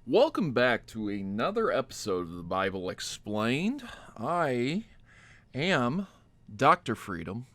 Welcome back to another episode of the Bible Explained. I am Dr.Freedom.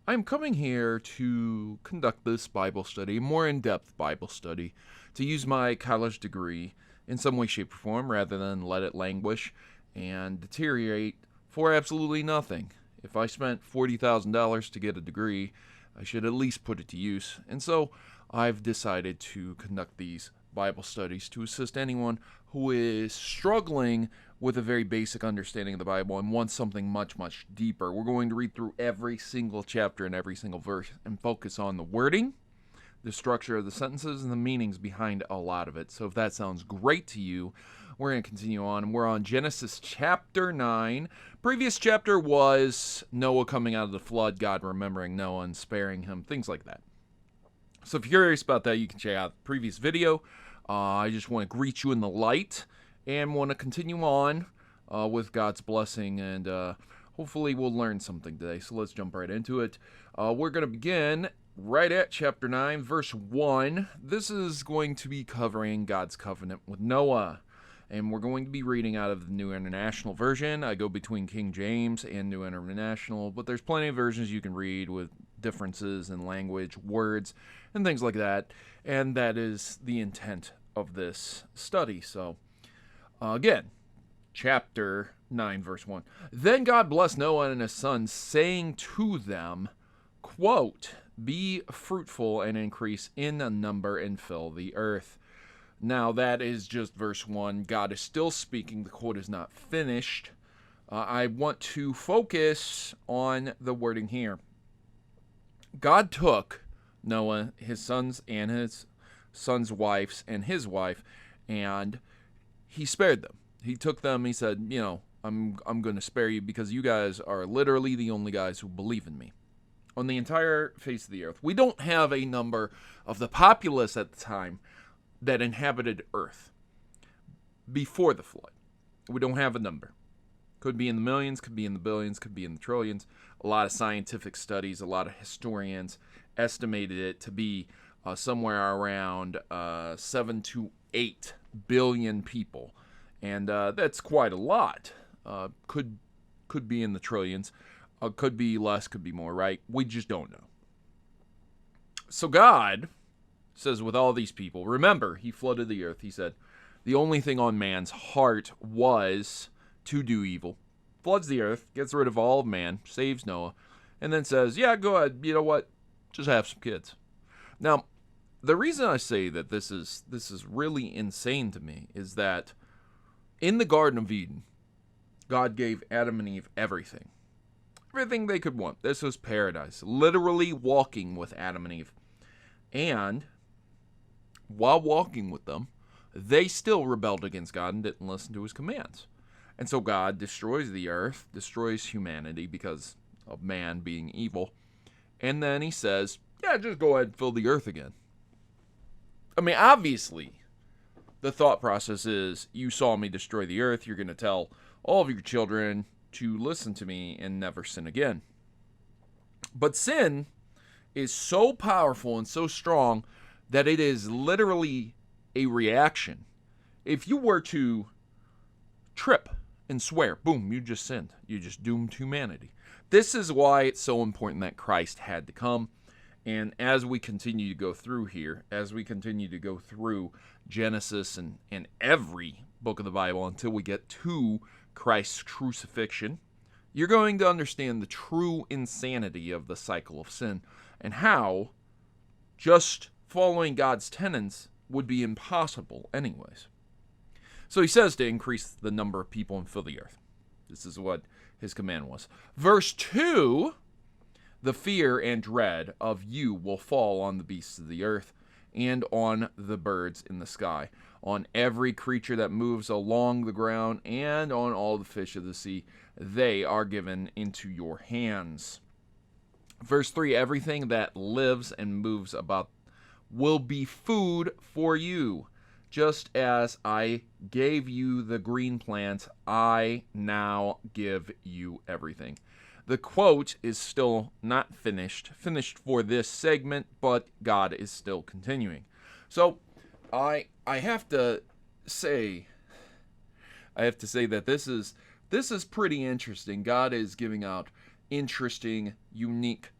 I'm coming here to conduct this Bible study, more in-depth Bible study, to use my college degree in some way, shape, or form rather than let it languish and deteriorate for absolutely nothing. If I spent $40,000 to get a degree, I should at least put it to use. And so I've decided to conduct these Bible studies to assist anyone who is struggling with a very basic understanding of the Bible and wants something much, much deeper. We're going to read through every single chapter and every single verse and focus on the wording, the structure of the sentences, and the meanings behind a lot of it. So if that sounds great to you, we're going to continue on. And we're on Genesis chapter 9. Previous chapter was Noah coming out of the flood, God remembering Noah and sparing him, things like that. So if you're curious about that, you can check out the previous video. I just want to greet you in the light and want to continue on with God's blessing, and hopefully we'll learn something today. So let's jump right into it. We're going to begin right at chapter 9, verse 1. This is going to be covering God's covenant with Noah, and we're going to be reading out of the New International Version. I go between King James and New International, but there's plenty of versions you can read with differences in language, words, and things like that, and that is the intent of this study. So, again, chapter 9, verse 1. Then God blessed Noah and his sons, saying to them, quote, "Be fruitful and increase in number and fill the earth." Now, that is just verse 1. God is still speaking. The quote is not finished. I want to focus on the wording here. God took Noah, his sons, and his sons' wives, and his wife, and he spared them. He took them, he said, I'm going to spare you because you guys are literally the only guys who believe in me on the entire face of the earth. We don't have a number of the populace at the time that inhabited earth before the flood. We don't have a number. Could be in the millions, could be in the billions, could be in the trillions. A lot of scientific studies, a lot of historians estimated it to be somewhere around 7 to 8 billion people. And that's quite a lot. Could be in the trillions. Could be less, could be more, right? We just don't know. So God says with all these people, remember, he flooded the earth. He said, the only thing on man's heart was to do evil. Floods the earth, gets rid of all of man, saves Noah, and then says, yeah, go ahead, you know what, just have some kids. Now, the reason I say that this is really insane to me is that in the Garden of Eden, God gave Adam and Eve everything. Everything they could want. This was paradise, literally walking with Adam and Eve. And while walking with them, they still rebelled against God and didn't listen to his commands. And so God destroys the earth, destroys humanity because of man being evil. And then he says, yeah, just go ahead and fill the earth again. I mean, obviously, the thought process is, you saw me destroy the earth, you're going to tell all of your children to listen to me and never sin again. But sin is so powerful and so strong that it is literally a reaction. If you were to trip and swear, boom, you just sinned. You just doomed humanity. This is why it's so important that Christ had to come. And as we continue to go through here, as we continue to go through Genesis and every book of the Bible until we get to Christ's crucifixion, you're going to understand the true insanity of the cycle of sin and how just following God's tenets would be impossible anyways. So he says to increase the number of people and fill the earth. This is what his command was. Verse 2, the fear and dread of you will fall on the beasts of the earth and on the birds in the sky, on every creature that moves along the ground, and on all the fish of the sea. They are given into your hands. Verse 3, everything that lives and moves about will be food for you. Just as I gave you the green plant, I now give you everything. The quote is still not finished for this segment, but God is still continuing. So I have to say, I have to say that this is pretty interesting. God is giving out interesting, unique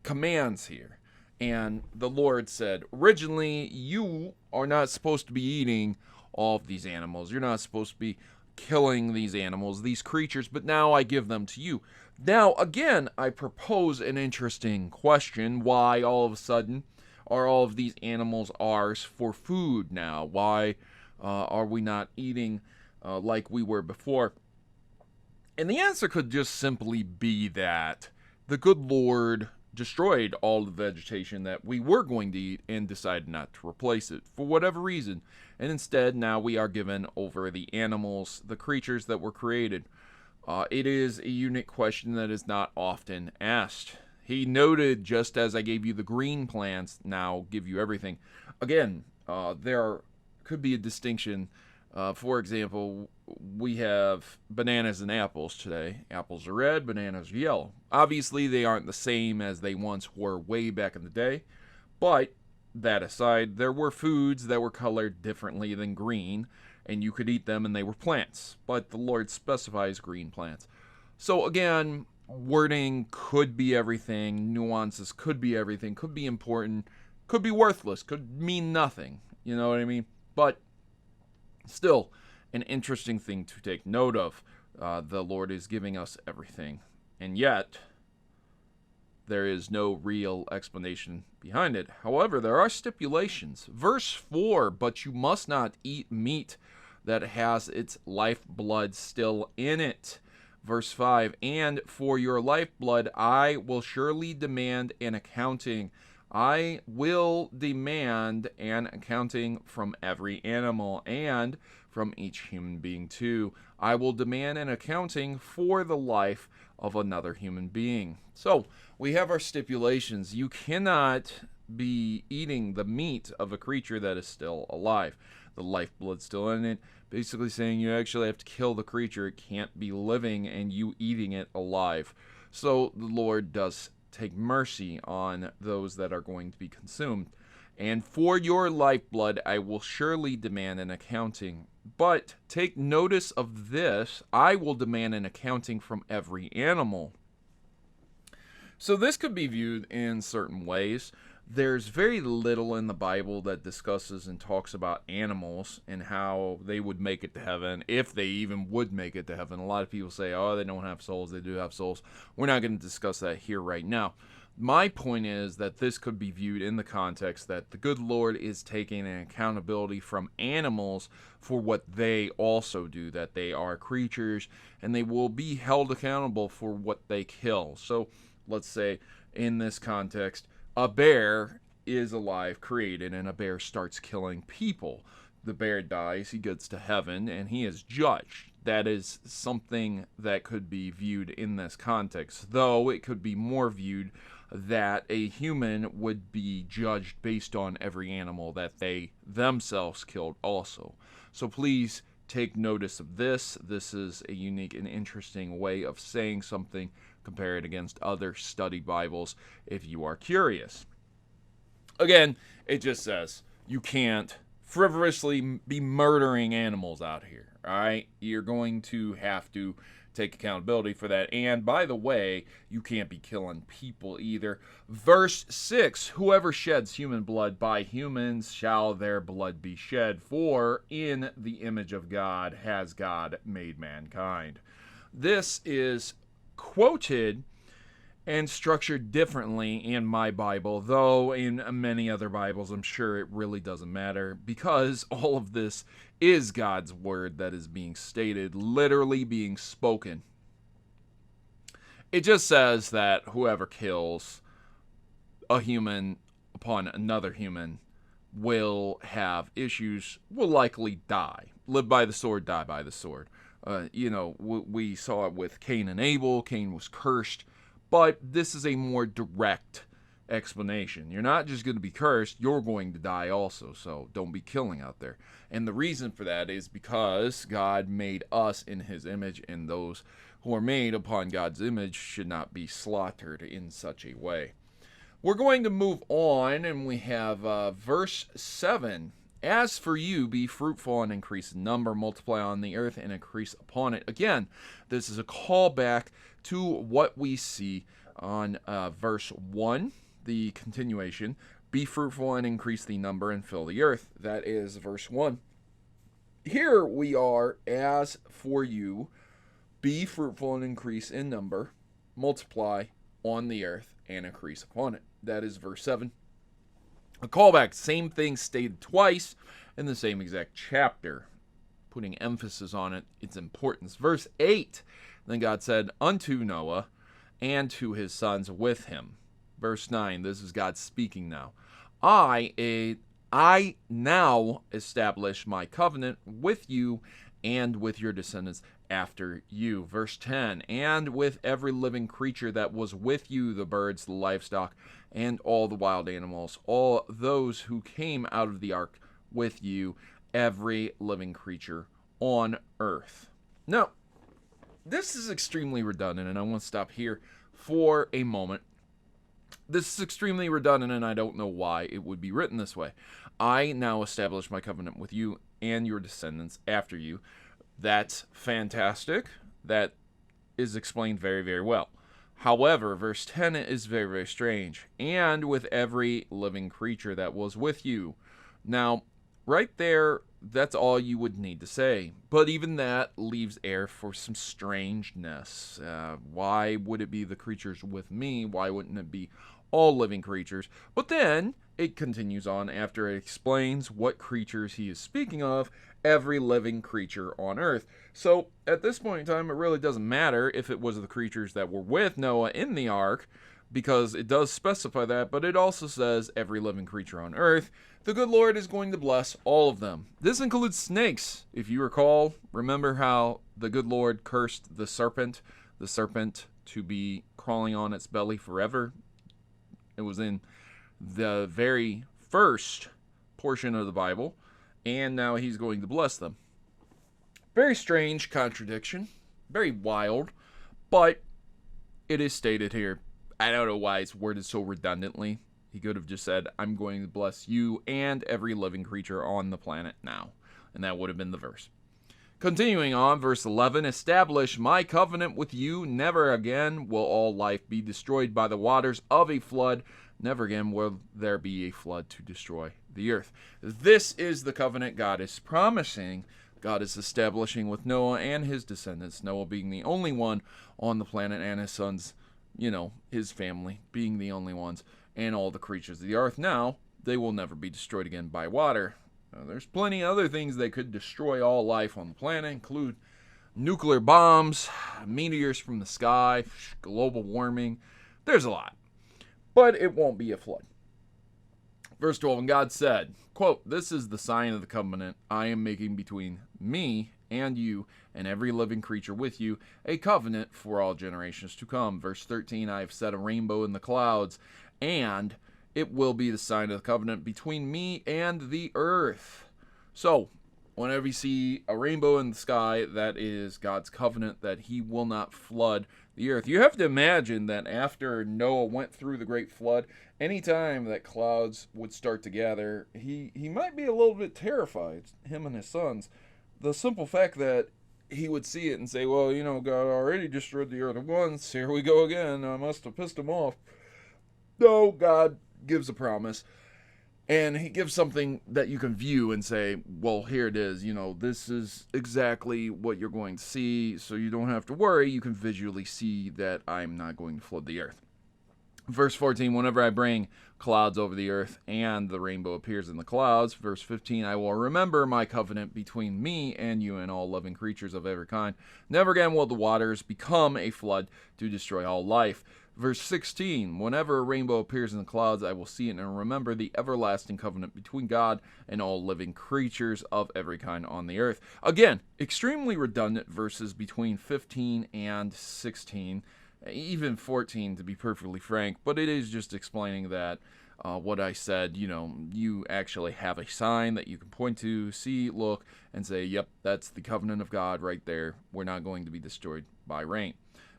commands here. And the Lord said, originally, you are not supposed to be eating all of these animals. You're not supposed to be killing these animals, these creatures, but now I give them to you. Now, again, I propose an interesting question. Why all of a sudden are all of these animals ours for food now? Why are we not eating like we were before? And the answer could just simply be that the good Lord destroyed all the vegetation that we were going to eat and decided not to replace it for whatever reason. And instead, now we are given over the animals, the creatures that were created. It is a unique question that is not often asked. He noted, just as I gave you the green plants, now give you everything. Again, there could be a distinction. For example, we have bananas and apples today. Apples are red, bananas are yellow. Obviously, they aren't the same as they once were way back in the day. But that aside, there were foods that were colored differently than green, and you could eat them and they were plants. But the Lord specifies green plants. So again, wording could be everything. Nuances could be everything. Could be important. Could be worthless. Could mean nothing. You know what I mean? But still, an interesting thing to take note of. The Lord is giving us everything. And yet, there is no real explanation behind it. However, there are stipulations. Verse 4, but you must not eat meat that has its lifeblood still in it. Verse 5, and for your lifeblood I will surely demand an accounting. I will demand an accounting from every animal and from each human being too. I will demand an accounting for the life of another human being. So, we have our stipulations. You cannot be eating the meat of a creature that is still alive. The lifeblood's still in it. Basically saying you actually have to kill the creature. It can't be living and you eating it alive. So, the Lord does take mercy on those that are going to be consumed. And for your lifeblood I will surely demand an accounting. But take notice of this, I will demand an accounting from every animal. So this could be viewed in certain ways. There's very little in the Bible that discusses and talks about animals and how they would make it to heaven, if they even would make it to heaven. A lot of people say, oh, they don't have souls. They do have souls. We're not going to discuss that here right now. My point is that this could be viewed in the context that the good Lord is taking an accountability from animals for what they also do, that they are creatures and they will be held accountable for what they kill. So let's say in this context, a bear is alive, created, and a bear starts killing people. The bear dies, he gets to heaven, and he is judged. That is something that could be viewed in this context, though it could be more viewed that a human would be judged based on every animal that they themselves killed also. So please take notice of this. This is a unique and interesting way of saying something. Compare it against other study Bibles if you are curious. Again, it just says you can't frivolously be murdering animals out here. All right? You're going to have to take accountability for that. And by the way, you can't be killing people either. Verse 6, whoever sheds human blood, by humans shall their blood be shed, for in the image of God has God made mankind. This is quoted and structured differently in my Bible, though in many other Bibles I'm sure it really doesn't matter, because all of this is God's word that is being stated, literally being spoken. It just says that whoever kills a human upon another human will have issues, will likely die. Live by the sword, die by the sword. We saw it with Cain and Abel. Cain was cursed. But this is a more direct explanation. You're not just going to be cursed, you're going to die also. So don't be killing out there. And the reason for that is because God made us in his image, and those who are made upon God's image should not be slaughtered in such a way. We're going to move on, and we have verse 7. As for you, be fruitful and increase in number, multiply on the earth and increase upon it. Again, this is a callback to what we see on verse 1, the continuation. Be fruitful and increase the number and fill the earth. That is verse 1. Here we are, as for you, be fruitful and increase in number, multiply on the earth and increase upon it. That is verse 7. A callback, same thing stated twice in the same exact chapter, putting emphasis on its importance. Verse 8, then God said unto Noah and to his sons with him. Verse 9, this is God speaking now. I now establish my covenant with you and with your descendants after you. Verse 10, and with every living creature that was with you, the birds, the livestock, and all the wild animals, all those who came out of the ark with you, every living creature on earth. Now, this is extremely redundant, and I want to stop here for a moment. This is extremely redundant, and I don't know why it would be written this way. I now establish my covenant with you and your descendants after you. That's fantastic. That is explained very, very well. However, verse 10 is very, very strange. And with every living creature that was with you. Now, right there, that's all you would need to say. But even that leaves air for some strangeness. Why would it be the creatures with me? Why wouldn't it be all living creatures? But then it continues on after it explains what creatures he is speaking of, every living creature on earth. So at this point in time, it really doesn't matter if it was the creatures that were with Noah in the ark, because it does specify that, but it also says every living creature on earth. The good Lord is going to bless all of them. This includes snakes. If you recall, remember how the good Lord cursed the serpent to be crawling on its belly forever? It was in the very first portion of the Bible, and now he's going to bless them. Very strange contradiction, very wild, but it is stated here. I don't know why it's worded so redundantly. He could have just said, I'm going to bless you and every living creature on the planet now, and that would have been the verse. Continuing on, verse 11, establish my covenant with you. Never again will all life be destroyed by the waters of a flood. Never again will there be a flood to destroy the earth. This is the covenant God is promising. God is establishing with Noah and his descendants. Noah being the only one on the planet, and his sons, his family being the only ones, and all the creatures of the earth. Now, they will never be destroyed again by water. Now, there's plenty of other things that could destroy all life on the planet, include nuclear bombs, meteors from the sky, global warming. There's a lot. But it won't be a flood. Verse 12, and God said, quote, this is the sign of the covenant I am making between me and you and every living creature with you, a covenant for all generations to come. Verse 13, I have set a rainbow in the clouds, and it will be the sign of the covenant between me and the earth. So, whenever you see a rainbow in the sky, that is God's covenant that he will not flood the earth. You have to imagine that after Noah went through the great flood, anytime that clouds would start to gather, he might be a little bit terrified, him and his sons. The simple fact that he would see it and say, well, God already destroyed the earth once. Here we go again. I must have pissed him off. No, God gives a promise. And he gives something that you can view and say, well, here it is. This is exactly what you're going to see. So you don't have to worry. You can visually see that I'm not going to flood the earth. Verse 14, whenever I bring clouds over the earth and the rainbow appears in the clouds. Verse 15, I will remember my covenant between me and you and all living creatures of every kind. Never again will the waters become a flood to destroy all life. Verse 16, whenever a rainbow appears in the clouds, I will see it and remember the everlasting covenant between God and all living creatures of every kind on the earth. Again, extremely redundant verses between 15 and 16, even 14 to be perfectly frank, but it is just explaining that what I said, you actually have a sign that you can point to, see, look, and say, yep, that's the covenant of God right there. We're not going to be destroyed by rain.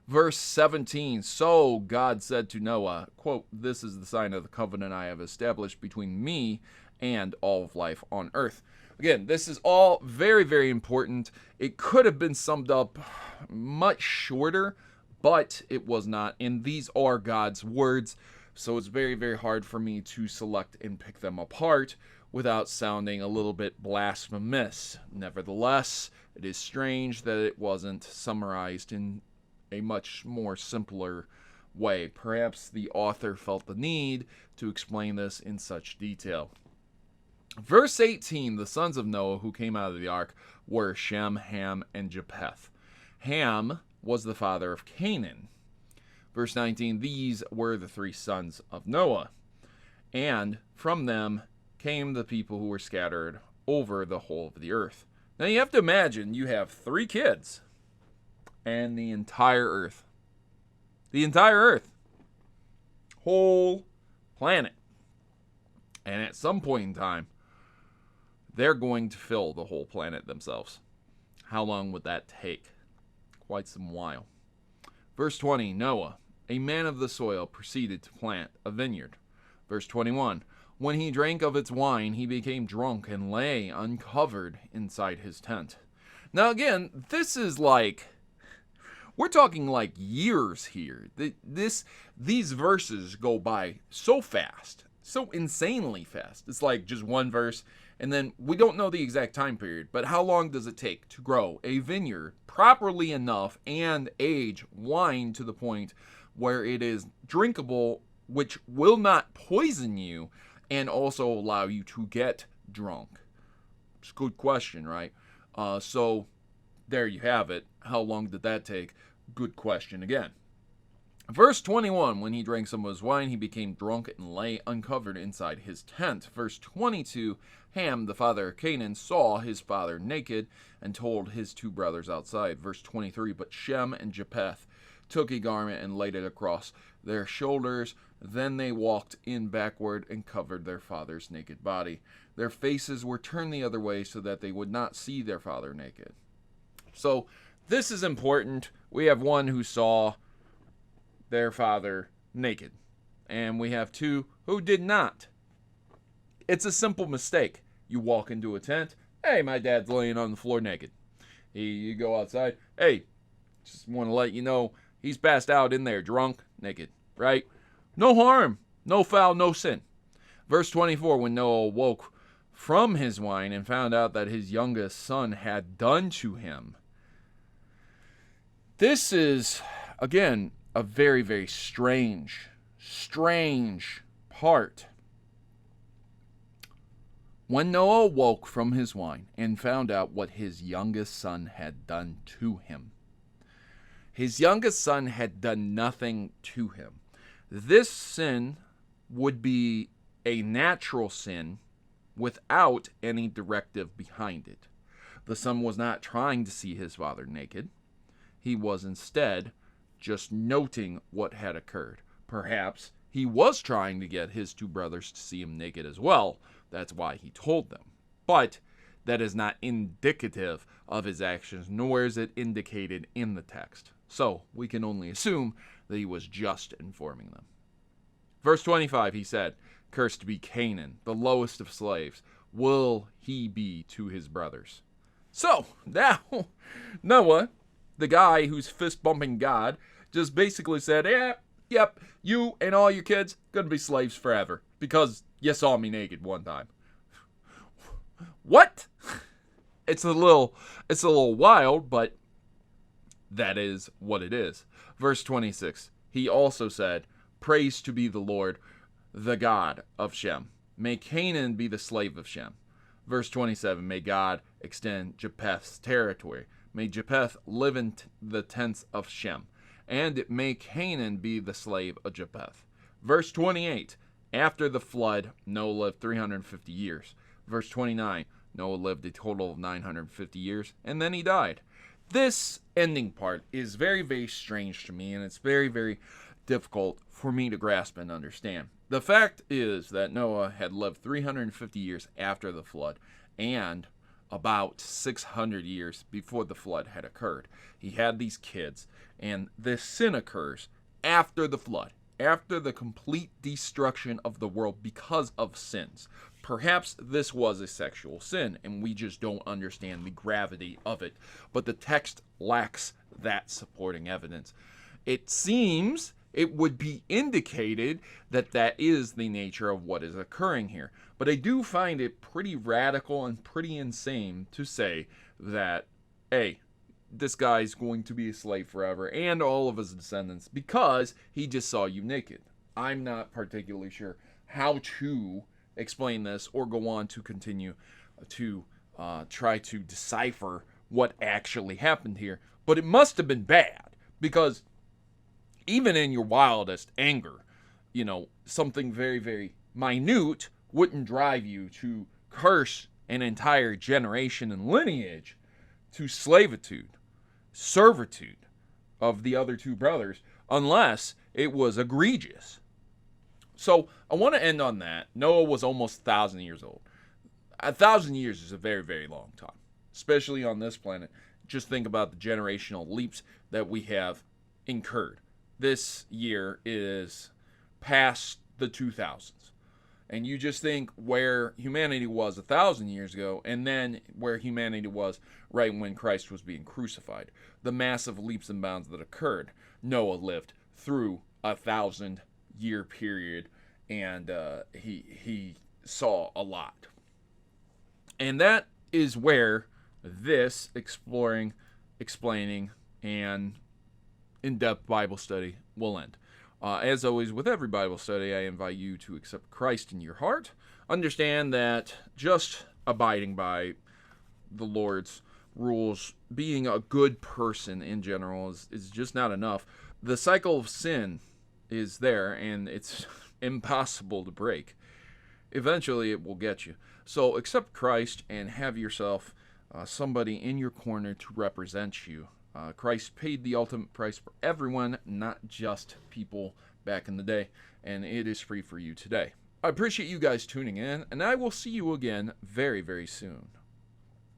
Verse 17, so God said to Noah, quote, this is the sign of the covenant I have established between me and all of life on earth. Again, this is all very, very important. It could have been summed up much shorter, but it was not. And these are God's words, so it's very, very hard for me to select and pick them apart without sounding a little bit blasphemous. Nevertheless, it is strange that it wasn't summarized in a much more simpler way. Perhaps the author felt the need to explain this in such detail. Verse 18, the sons of Noah who came out of the ark were Shem, Ham, and Japheth. Ham was the father of Canaan. Verse 19, these were the three sons of Noah, and from them came the people who were scattered over the whole of the earth. Now you have to imagine you have 3 kids and the entire earth. The entire earth. Whole planet. And at some point in time, they're going to fill the whole planet themselves. How long would that take? Quite some while. Verse 20, Noah, a man of the soil, proceeded to plant a vineyard. Verse 21, when he drank of its wine, he became drunk and lay uncovered inside his tent. Now again, this is like, we're talking like years here. These verses go by so fast, so insanely fast. It's like just one verse, and then we don't know the exact time period, but how long does it take to grow a vineyard properly enough and age wine to the point where it is drinkable, which will not poison you and also allow you to get drunk? It's a good question, right? So there you have it. How long did that take? Good question again. Verse 21, when he drank some of his wine, he became drunk and lay uncovered inside his tent. Verse 22, Ham, the father of Canaan, saw his father naked and told his 2 brothers outside. Verse 23, but Shem and Japheth took a garment and laid it across their shoulders. Then they walked in backward and covered their father's naked body. Their faces were turned the other way so that they would not see their father naked. So this is important. We have one who saw their father naked, and we have 2 who did not. It's a simple mistake. You walk into a tent, hey, my dad's laying on the floor naked. You go outside, hey, just want to let you know he's passed out in there, drunk, naked, right? No harm, no foul, no sin. Verse 24, when Noah awoke from his wine and found out that his youngest son had done to him. This is, again, a very, very strange part. When Noah awoke from his wine and found out what his youngest son had done to him. His youngest son had done nothing to him. This sin would be a natural sin without any directive behind it. The son was not trying to see his father naked. He was instead just noting what had occurred. Perhaps he was trying to get his 2 brothers to see him naked as well. That's why he told them. But that is not indicative of his actions, nor is it indicated in the text. So we can only assume that he was just informing them. Verse 25, he said, cursed be Canaan, the lowest of slaves, will he be to his brothers. So now Noah, the guy who's fist-bumping God, just basically said, yep, you and all your kids gonna be slaves forever because you saw me naked one time. What? It's a little wild, but that is what it is. Verse 26, he also said, praise to be the Lord, the God of Shem. May Canaan be the slave of Shem. Verse 27, may God extend Japheth's territory. May Japheth live in the tents of Shem. And may Canaan be the slave of Japheth. Verse 28, after the flood, Noah lived 350 years. Verse 29, Noah lived a total of 950 years, and then he died. This ending part is very, very strange to me, and it's very, very difficult for me to grasp and understand. The fact is that Noah had lived 350 years after the flood, and about 600 years before the flood had occurred. He had these kids, and this sin occurs after the flood, after the complete destruction of the world because of sins. Perhaps this was a sexual sin, and we just don't understand the gravity of it. But the text lacks that supporting evidence. It seems it would be indicated that that is the nature of what is occurring here. But I do find it pretty radical and pretty insane to say that, hey, this guy's going to be a slave forever and all of his descendants because he just saw you naked. I'm not particularly sure how to explain this or go on to continue to try to decipher what actually happened here. But it must have been bad, because even in your wildest anger, something very, very minute wouldn't drive you to curse an entire generation and lineage to servitude of the other two brothers, unless it was egregious. So I want to end on that. Noah was almost 1,000 years old. 1,000 years is a very, very long time, especially on this planet. Just think about the generational leaps that we have incurred. This year is past the 2000s. And you just think where humanity was 1,000 years ago, and then where humanity was right when Christ was being crucified. The massive leaps and bounds that occurred. Noah lived through a 1,000-year period, and he saw a lot. And that is where this exploring, explaining, and in-depth Bible study will end. As always, with every Bible study, I invite you to accept Christ in your heart. Understand that just abiding by the Lord's rules, being a good person in general, is just not enough. The cycle of sin is there, and it's impossible to break. Eventually, it will get you. So accept Christ and have yourself somebody in your corner to represent you. Christ paid the ultimate price for everyone, not just people back in the day, and it is free for you today. I appreciate you guys tuning in, and I will see you again very, very soon.